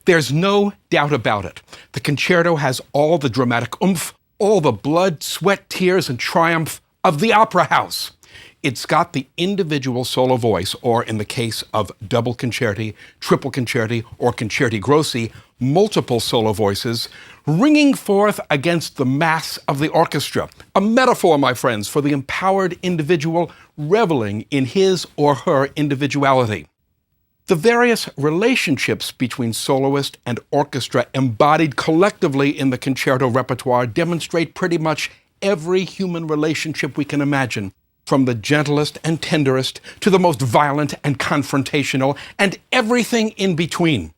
There's no doubt about it. The concerto has all the dramatic oomph, all the blood, sweat, tears, and triumph of the opera house. It's got the individual solo voice, or in the case of double concerti, triple concerti, or concerti grossi, multiple solo voices, ringing forth against the mass of the orchestra. A metaphor, my friends, for the empowered individual reveling in his or her individuality. The various relationships between soloist and orchestra embodied collectively in the concerto repertoire demonstrate pretty much every human relationship we can imagine, from the gentlest and tenderest to the most violent and confrontational, and everything in between.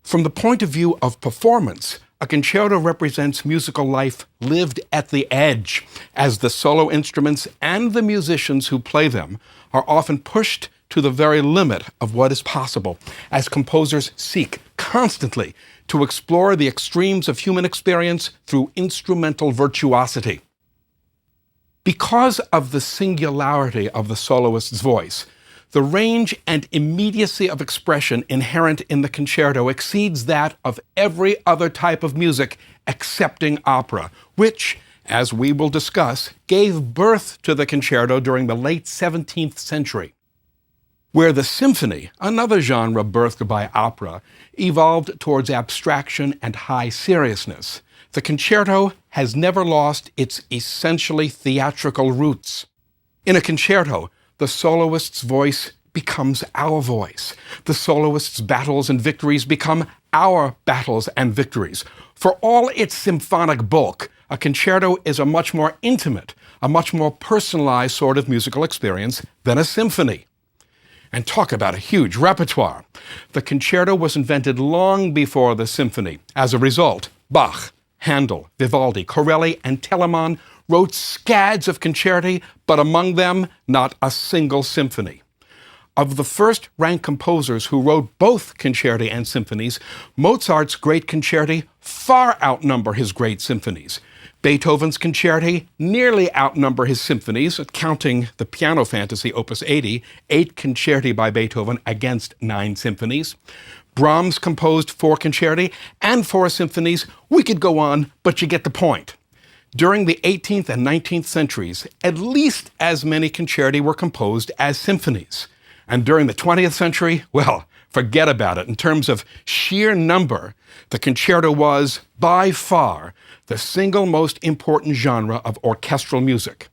From the point of view of performance, a concerto represents musical life lived at the edge, as the solo instruments and the musicians who play them are often pushed to the very limit of what is possible, as composers seek constantly to explore the extremes of human experience through instrumental virtuosity. Because of the singularity of the soloist's voice, the range and immediacy of expression inherent in the concerto exceeds that of every other type of music excepting opera, which, as we will discuss, gave birth to the concerto during the late 17th century. Where the symphony, another genre birthed by opera, evolved towards abstraction and high seriousness, the concerto has never lost its essentially theatrical roots. In a concerto, the soloist's voice becomes our voice. The soloist's battles and victories become our battles and victories. For all its symphonic bulk, a concerto is a much more intimate, a much more personalized sort of musical experience than a symphony. And talk about a huge repertoire. The concerto was invented long before the symphony. As a result, Bach, Handel, Vivaldi, Corelli, and Telemann wrote scads of concerti, but among them, not a single symphony. Of the first-rank composers who wrote both concerti and symphonies, Mozart's great concerti far outnumber his great symphonies. Beethoven's concerti nearly outnumber his symphonies, counting the Piano Fantasy, Opus 80, 8 concerti by Beethoven against 9 symphonies. Brahms composed 4 concerti and 4 symphonies. We could go on, but you get the point. During the 18th and 19th centuries, at least as many concerti were composed as symphonies. And during the 20th century, well, forget about it. In terms of sheer number, the concerto was, by far, the single most important genre of orchestral music.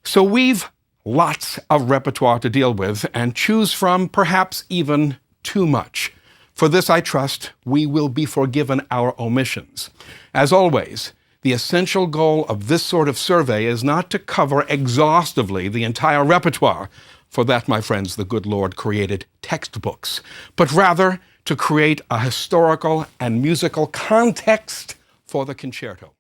So we've lots of repertoire to deal with and choose from, perhaps even too much. For this, I trust, we will be forgiven our omissions. As always, the essential goal of this sort of survey is not to cover exhaustively the entire repertoire. For that, my friends, the good Lord created textbooks, but rather to create a historical and musical context for the concerto.